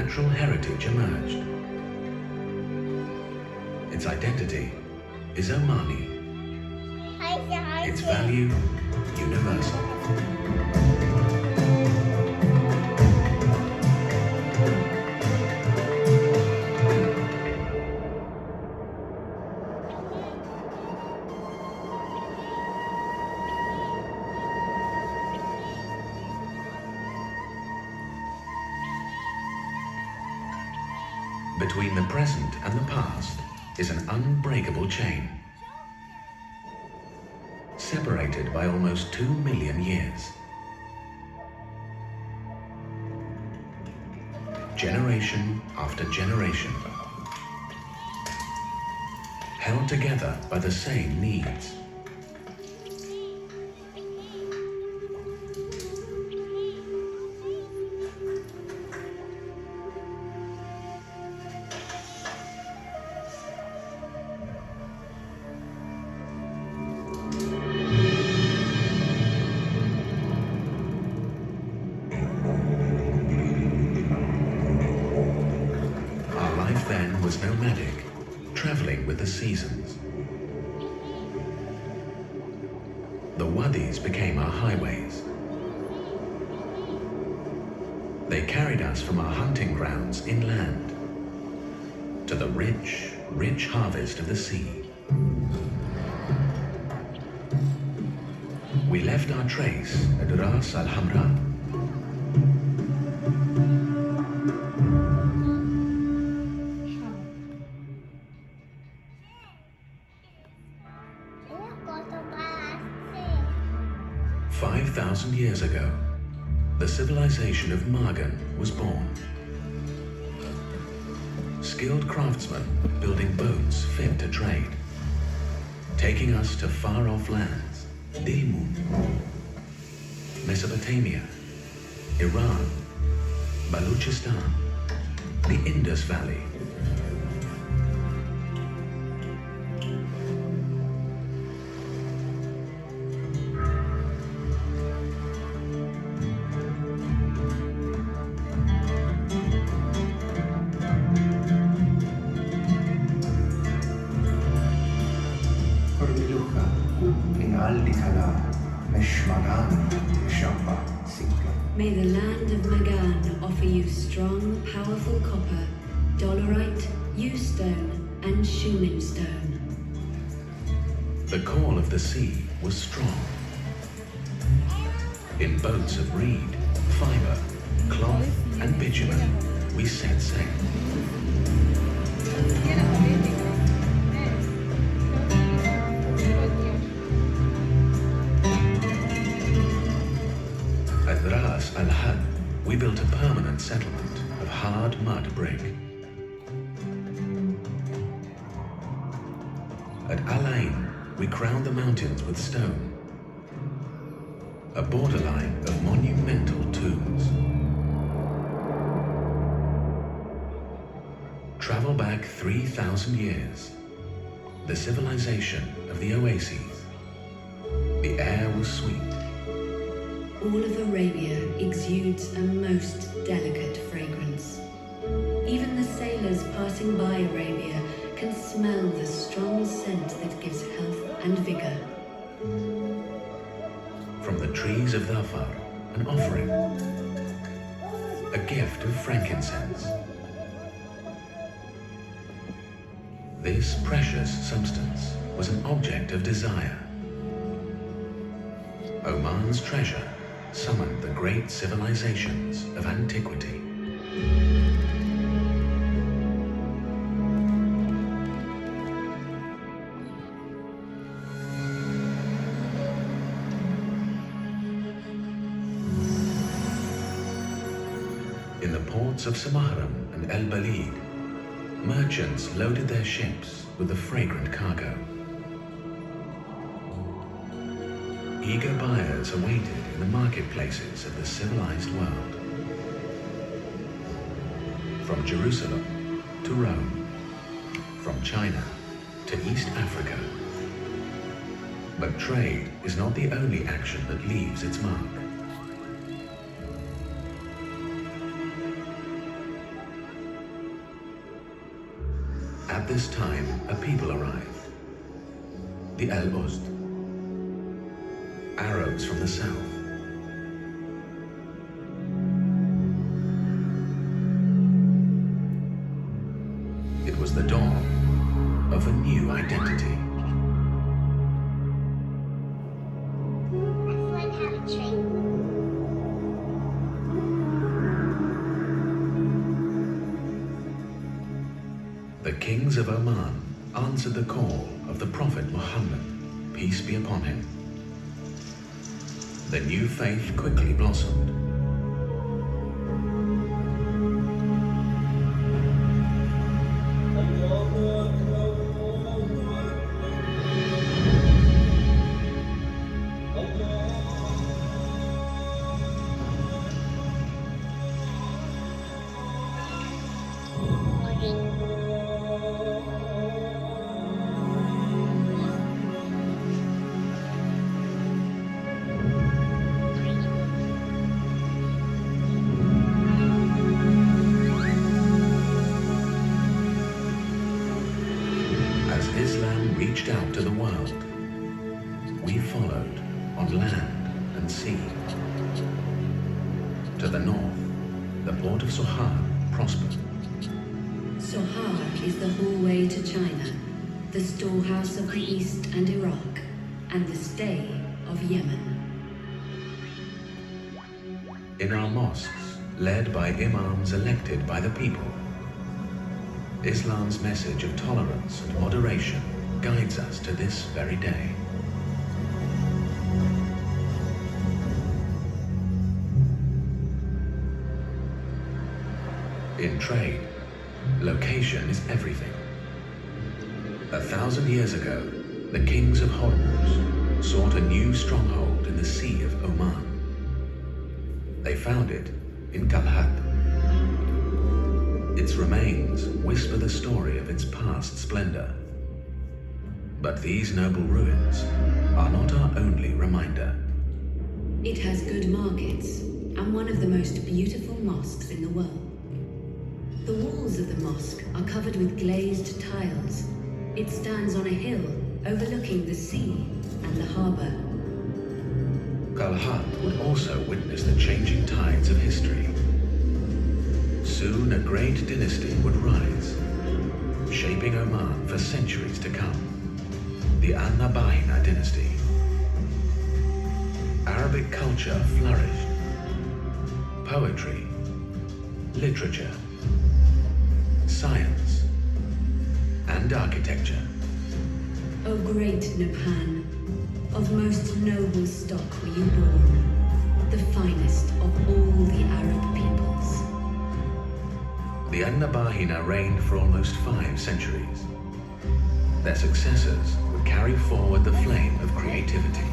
natural heritage emerged. Its identity is Omani. Its value, universal. Between the present and the past is an unbreakable chain, separated by almost 2 million years. Generation after generation, held together by the same needs. Then was nomadic, traveling with the seasons. The wadis became our highways. They carried us from our hunting grounds inland to the rich, rich harvest of the sea. We left our trace at Ras Al Hamra. Years ago, the civilization of Magan was born. Skilled craftsmen building boats fit to trade, taking us to far-off lands, Dimun, Mesopotamia, Iran, Baluchistan, the Indus Valley. May the land of Magan offer you strong, powerful copper, dolerite, yew-stone, and shumin stone. The call of the sea was strong. In boats of reed, fiber, cloth, and bitumen, we set sail. At Ras Al Had, we built a permanent settlement of hard mud brick. At Al Ain, we crowned the mountains with stone, a borderline of monumental tombs. Travel back 3,000 years, the civilization of the oases. The air was sweet. All of Arabia exudes a most delicate fragrance. Even the sailors passing by Arabia can smell the strong scent that gives health and vigor. From the trees of Dhafar, an offering, a gift of frankincense. This precious substance was an object of desire. Oman's treasure summoned the great civilizations of antiquity. In the ports of Samarkand and El Balid, merchants loaded their ships with a fragrant cargo. Eager buyers awaited in the marketplaces of the civilized world. From Jerusalem to Rome, from China to East Africa. But trade is not the only action that leaves its mark. At this time, a people arrived. The Al-Uzd, Arabs from the south. It was the dawn of a new identity. The kings of Oman answered the call of the Prophet Muhammad, peace be upon him. The new faith quickly blossomed. Islam reached out to the world. We followed on land and sea. To the north, the port of Sohar prospered. Sohar is the hallway to China, the storehouse of the East and Iraq, and the stay of Yemen. In our mosques, led by imams elected by the people, Islam's message of tolerance and moderation guides us to this very day. In trade, location is everything. 1,000 years ago, the kings of Hormuz sought a new stronghold in the Sea of Oman. They found it in Kalhat. Its remains whisper the story of its past splendor. But these noble ruins are not our only reminder. It has good markets and one of the most beautiful mosques in the world. The walls of the mosque are covered with glazed tiles. It stands on a hill overlooking the sea and the harbor. Kalhat would also witness the changing tides of history. Soon a great dynasty would rise, shaping Oman for centuries to come. The An-Nabahina dynasty. Arabic culture flourished. Poetry, literature, science, and architecture. O great Nepan, of most noble stock were you born, the finest of all the Arab peoples. The An-Nabahina reigned for almost 5 centuries. Their successors would carry forward the flame of creativity.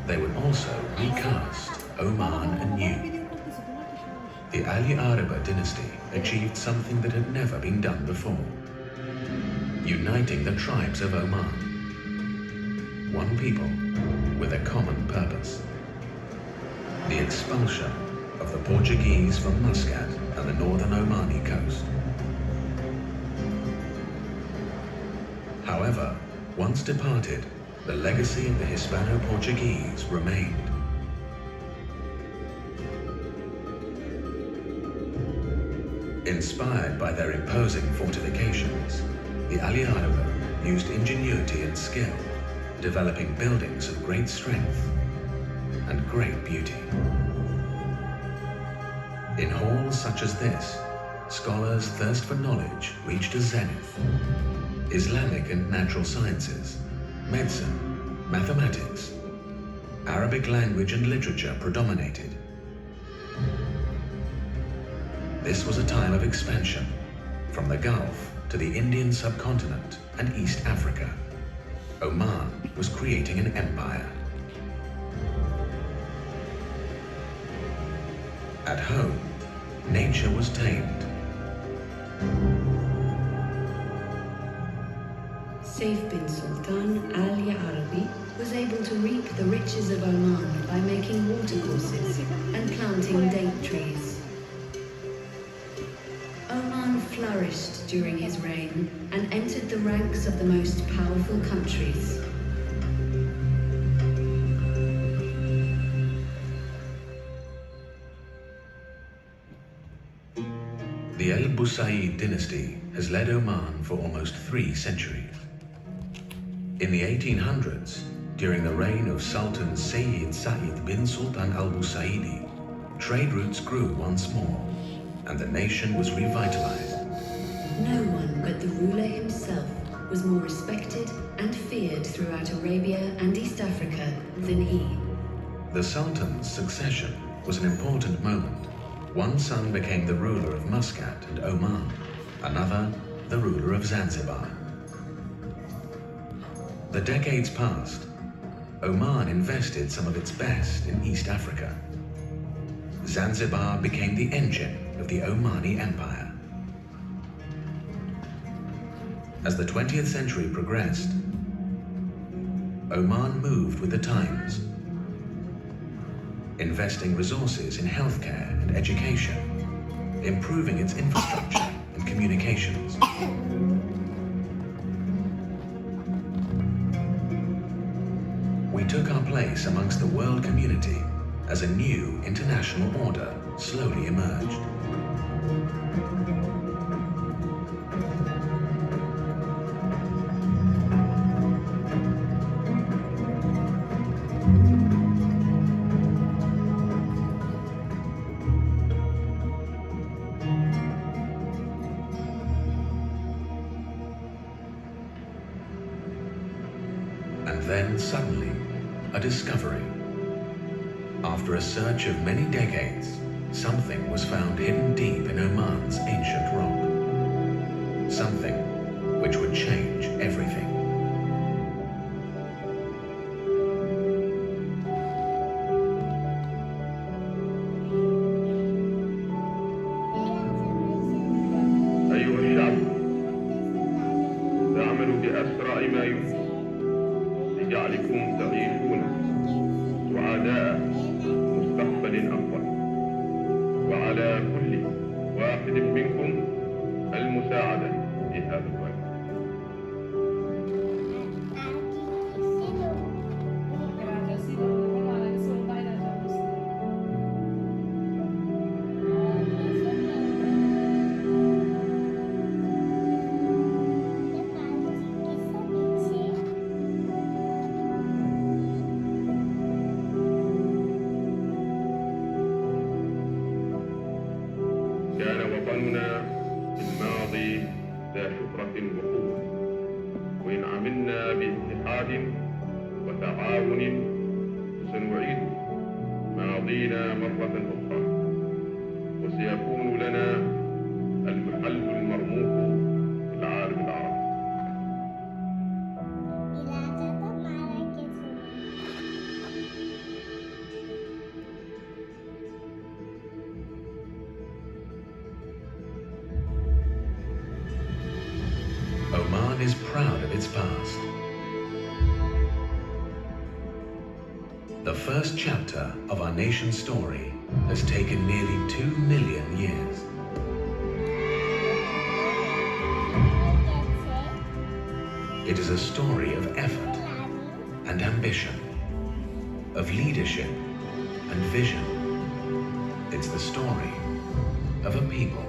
They would also recast Oman anew. The Ali Araba dynasty achieved something that had never been done before, uniting the tribes of Oman. One people with a common purpose. The expulsion of the Portuguese from Muscat and the northern Omani coast. However, once departed, the legacy of the Hispano-Portuguese remained. Inspired by their imposing fortifications, the Ali Araba used ingenuity and skill, developing buildings of great strength and great beauty. In halls such as this, scholars' thirst for knowledge reached a zenith. Islamic and natural sciences, medicine, mathematics, Arabic language and literature predominated. This was a time of expansion, from the Gulf to the Indian subcontinent and East Africa. Oman was creating an empire. At home, nature was tamed. Saif bin Sultan al-Arabi was able to reap the riches of Oman by making watercourses and planting date trees. during his reign and entered the ranks of the most powerful countries. The Al Busaid dynasty has led Oman for almost 3 centuries. In the 1800s, during the reign of Sultan Sayyid Sa'id bin Sultan Al Busaidi, trade routes grew once more, and the nation was revitalized. No one but the ruler himself was more respected and feared throughout Arabia and East Africa than he. The Sultan's succession was an important moment. One son became the ruler of Muscat and Oman, another the ruler of Zanzibar. The decades passed. Oman invested some of its best in East Africa. Zanzibar became the engine of the Omani Empire. As the 20th century progressed, Oman moved with the times, investing resources in healthcare and education, improving its infrastructure and communications. We took our place amongst the world community as a new international order slowly emerged. And then suddenly, a discovery. After a search of many decades, something was found hidden deep in Oman's ancient rock. Something which would change everything. أيها الشعب، تعمل بأسرع ما يمكن لجعلكم تعيشون سعداء مستقبل أفضل، وعلى كل واحد منكم المساعدة في هذا الوقت. كان وطننا في الماضي ذا شهرة وقوة، وإن عملنا باتحاد وتعاون سنعيد ماضينا مرة أخرى، وسيكون لنا المحل المرموق في العالم العربي. Oman is proud of its past. The first chapter of our nation's story has taken nearly 2 million years. It is a story of effort and ambition, of leadership and vision. It's the story of a people.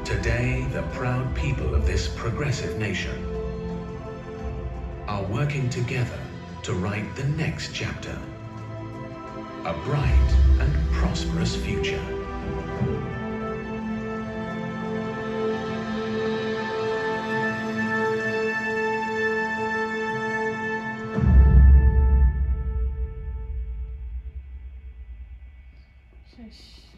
Today, the proud people of this progressive nation are working together to write the next chapter, a bright and prosperous future.